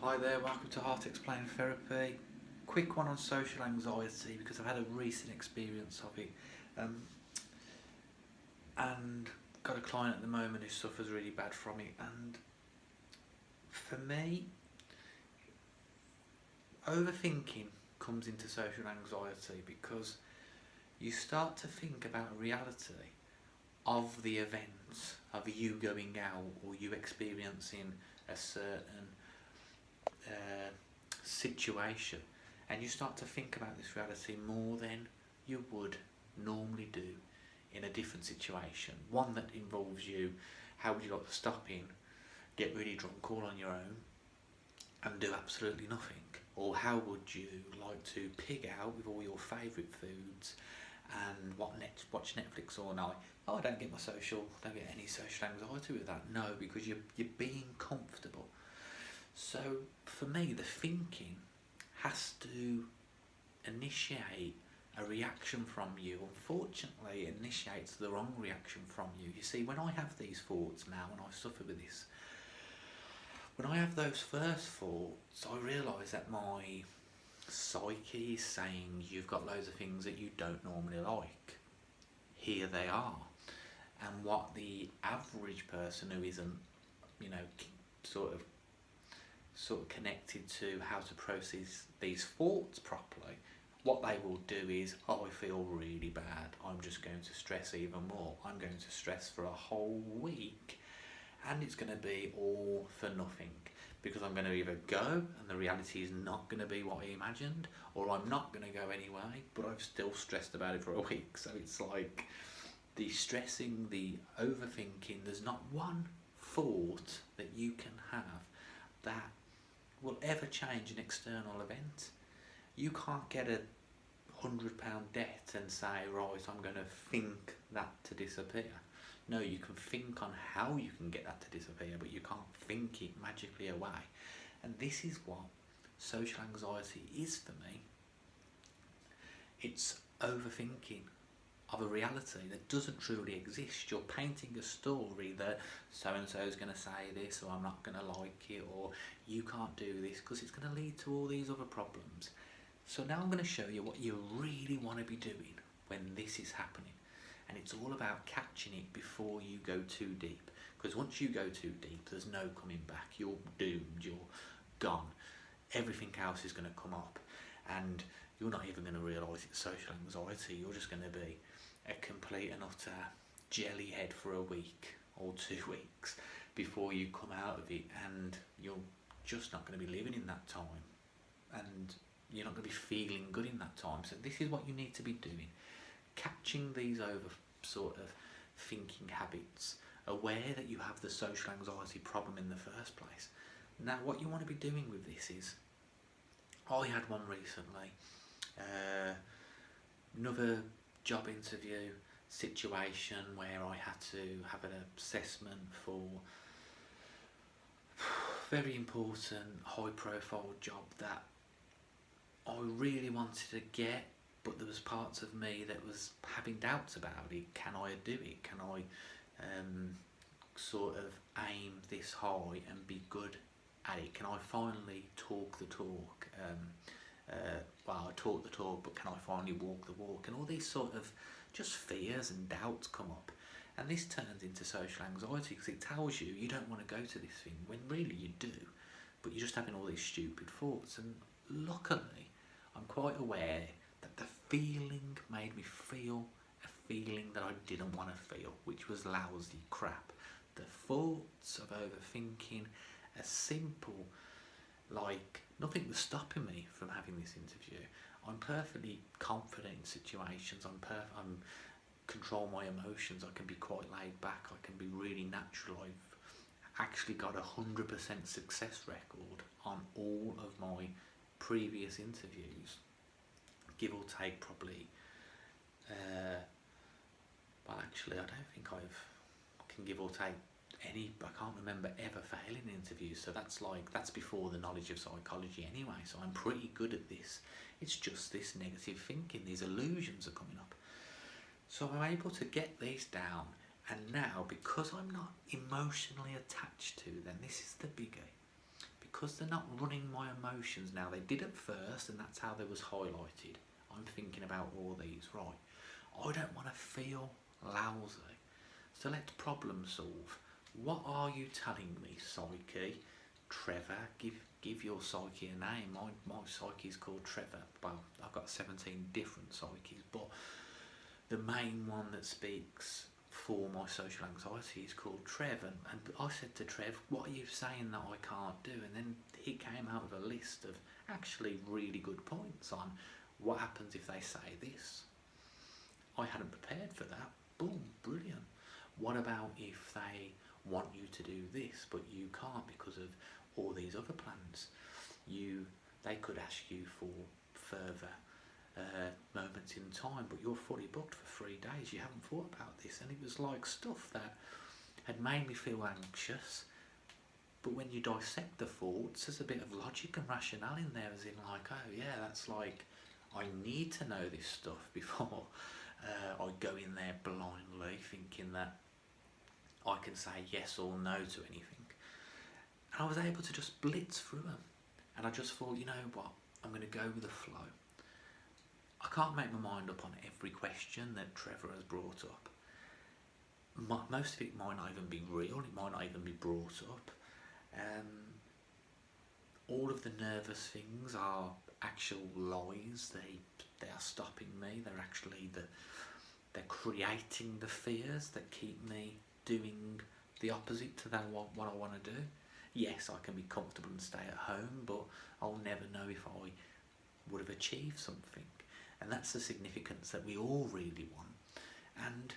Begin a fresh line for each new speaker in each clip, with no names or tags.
Hi there, welcome to Heart Explained Therapy. Quick one on social anxiety because I've had a recent experience of it, and got a client at the moment who suffers really bad from it. And for me, overthinking comes into social anxiety because you start to think about reality of the events of you going out or you experiencing a certain situation, and you start to think about this reality more than you would normally do in a different situation, one that involves you. How would you like to stop in, get really drunk all on your own and do absolutely nothing? Or how would you like to pig out with all your favourite foods and watch Netflix all night? Oh, I don't get any social anxiety with that. No, because you're being comfortable. So for me, the thinking has to initiate a reaction from you. Unfortunately, it initiates the wrong reaction from you. You see, when I have these thoughts now, and I suffer with this, when I have those first thoughts, I realise that my psyche is saying, you've got loads of things that you don't normally like. Here they are. And what the average person who isn't, sort of connected to how to process these thoughts properly, what they will do is, oh, I feel really bad, I'm just going to stress even more. I'm going to stress for a whole week, and it's going to be all for nothing, because I'm going to either go and the reality is not going to be what I imagined, or I'm not going to go anyway, but I've still stressed about it for a week. So it's like the stressing, the overthinking, there's not one thought that you can have that will ever change an external event. You can't get a £100 debt and say, right, I'm going to think that to disappear. No, you can think on how you can get that to disappear, but you can't think it magically away. And this is what social anxiety is for me. It's overthinking of a reality that doesn't truly exist. You're painting a story that so-and-so is going to say this, or I'm not going to like it, or you can't do this because it's going to lead to all these other problems. So now I'm going to show you what you really want to be doing when this is happening. And it's all about catching it before you go too deep. Because once you go too deep, there's no coming back. You're doomed, you're gone. Everything else is going to come up. And you're not even going to realise it's social anxiety. You're just going to be a complete and utter jelly head for a week or 2 weeks before you come out of it, and you're just not going to be living in that time, and you're not going to be feeling good in that time. So this is what you need to be doing, catching these thinking habits, aware that you have the social anxiety problem in the first place. Now what you want to be doing with this is, I had one recently, another job interview situation where I had to have an assessment for a very important high profile job that I really wanted to get, but there was parts of me that was having doubts about it. Can I do it? Can I aim this high and be good at it? Can I finally talk the talk? I talk the talk, but can I finally walk the walk? And all these just fears and doubts come up, and this turns into social anxiety because it tells you you don't want to go to this thing when really you do, but you're just having all these stupid thoughts. And luckily, I'm quite aware that the feeling made me feel a feeling that I didn't want to feel, which was lousy crap. The thoughts of overthinking are simple. Like, nothing was stopping me from having this interview. I'm perfectly confident in situations. I'm control my emotions. I can be quite laid back. I can be really natural. I've actually got 100% success record on all of my previous interviews. Give or take probably, I don't think I can give or take any. I can't remember ever failing interviews, so that's before the knowledge of psychology anyway, so I'm pretty good at this. It's just this negative thinking, these illusions are coming up. So I'm able to get these down, and now, because I'm not emotionally attached to them, this is the biggie, because they're not running my emotions now. They did at first, and that's how they was highlighted. I'm thinking about all these, right? I don't want to feel lousy, so let's problem solve. What are you telling me, psyche? Trevor, give your psyche a name. My psyche is called Trevor. Well, I've got 17 different psyches, but the main one that speaks for my social anxiety is called Trev, and I said to Trev, what are you saying that I can't do? And then he came out with a list of actually really good points on what happens if they say this. I hadn't prepared for that. Boom, brilliant. What about if they want you to do this but you can't because of all these other plans? They could ask you for further moments in time, but you're fully booked for 3 days. You haven't thought about this, and it was like stuff that had made me feel anxious. But when you dissect the thoughts, there's a bit of logic and rationale in there, as in like, oh yeah, that's like, I need to know this stuff before I go in there blindly thinking that I can say yes or no to anything. And I was able to just blitz through them, and I just thought, you know what, I'm going to go with the flow. I can't make my mind up on every question that Trevor has brought up. Most of it might not even be real, it might not even be brought up. All of the nervous things are actual lies. They are stopping me. They're actually they're creating the fears that keep me doing the opposite to that what I want to do. Yes, I can be comfortable and stay at home, but I'll never know if I would have achieved something. And that's the significance that we all really want. And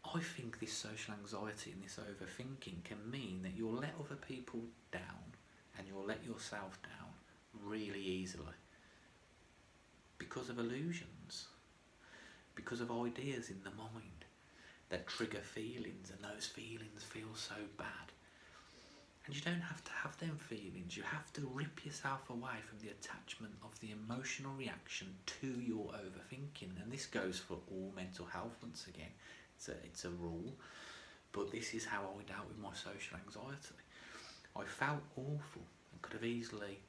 I think this social anxiety and this overthinking can mean that you'll let other people down and you'll let yourself down really easily because of illusions, because of ideas in the mind that trigger feelings, and those feelings feel so bad. And you don't have to have them feelings. You have to rip yourself away from the attachment of the emotional reaction to your overthinking. And this goes for all mental health once again. It's a rule. But this is how I dealt with my social anxiety. I felt awful and could have easily...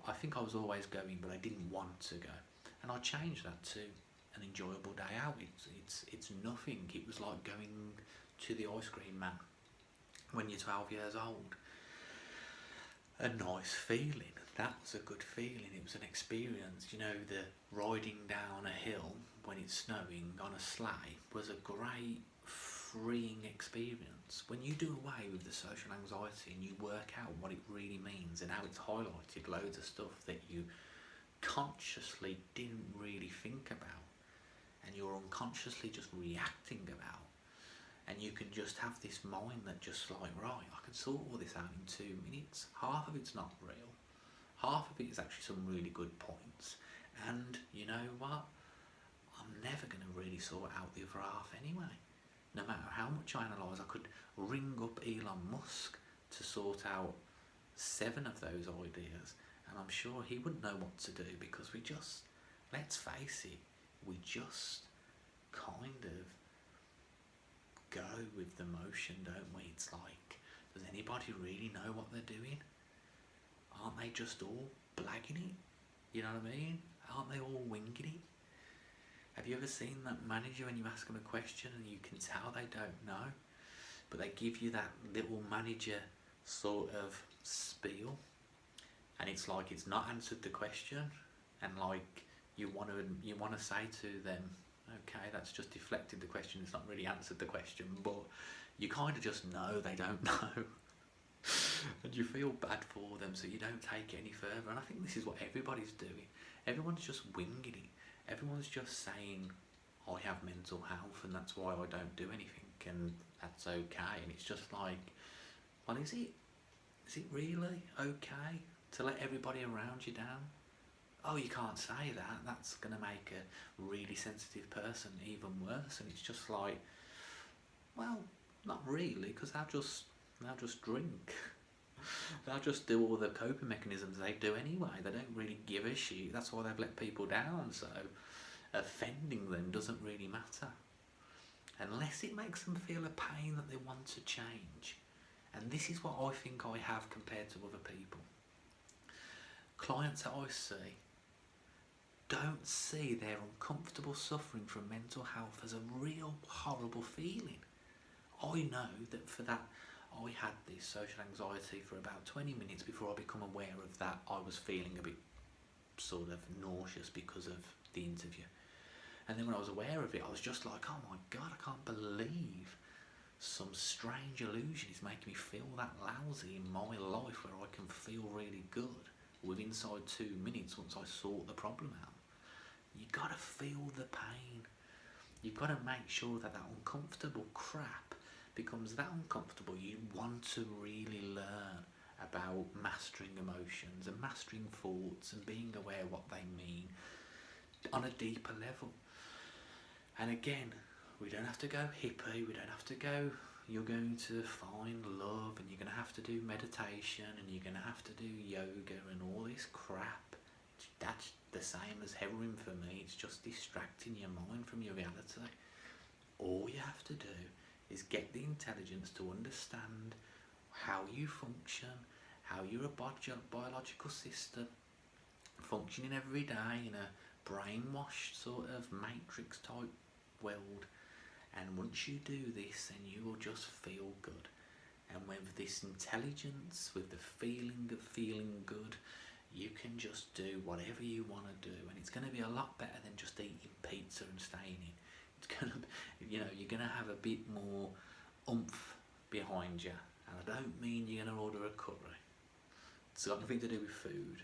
I think I was always going, but I didn't want to go. And I changed that to an enjoyable day out. It's nothing. It was like going to the ice cream man when you're 12 years old. A nice feeling. That was a good feeling. It was an experience. You know, the riding down a hill when it's snowing on a sleigh was a great freeing experience. When you do away with the social anxiety and you work out what it really means and how it's highlighted loads of stuff that you consciously didn't really think about and you're unconsciously just reacting about, and you can just have this mind that just like, right, I can sort all this out in 2 minutes. Half of it's not real. Half of it is actually some really good points. And you know what? I'm never going to really sort out the other half anyway. No matter how much I analyse, I could ring up Elon Musk to sort out 7 of those ideas, and I'm sure he wouldn't know what to do, because we just, let's face it, we just kind of go with the motion, don't we? It's like, does anybody really know what they're doing? Aren't they just all blagging it? You know what I mean? Aren't they all winging it? Have you ever seen that manager when you ask them a question and you can tell they don't know, but they give you that little manager sort of spiel, and it's like it's not answered the question, and like you want to say to them, okay, that's just deflected the question, it's not really answered the question, but you kind of just know they don't know. And you feel bad for them, so you don't take it any further. And I think this is what everybody's doing. Everyone's just winging it. Everyone's just saying, I have mental health and that's why I don't do anything, and that's okay. And it's just like, well, is it really okay to let everybody around you down? Oh, you can't say that. That's going to make a really sensitive person even worse. And it's just like, well, not really, because they'll just drink. They'll just do all the coping mechanisms they do anyway. They don't really give a shit. That's why they've let people down. So offending them doesn't really matter, unless it makes them feel a pain that they want to change. And this is what I think I have compared to other people. Clients that I see don't see their uncomfortable suffering from mental health as a real horrible feeling. I know that for that, I had this social anxiety for about 20 minutes before I become aware of that. I was feeling a bit sort of nauseous because of the interview. And then when I was aware of it, I was just like, oh my God, I can't believe some strange illusion is making me feel that lousy in my life where I can feel really good with inside 2 minutes once I sort the problem out. You gotta feel the pain. You've got to make sure that that uncomfortable crap becomes that uncomfortable you want to really learn about mastering emotions and mastering thoughts and being aware what they mean on a deeper level. And again, we don't have to go hippie, we don't have to go, you're going to find love and you're going to have to do meditation and you're going to have to do yoga and all this crap. That's the same as heroin for me. It's just distracting your mind from your reality. All you have to do is get the intelligence to understand how you function, how your biological system functioning every day in a brainwashed sort of matrix type world. And once you do this, then you will just feel good. And with this intelligence, with the feeling of feeling good, you can just do whatever you want to do, and it's going to be a lot better than just eating pizza and staying in. It's going to, you're going to have a bit more oomph behind you, and I don't mean you're going to order a curry. It's got nothing to do with food.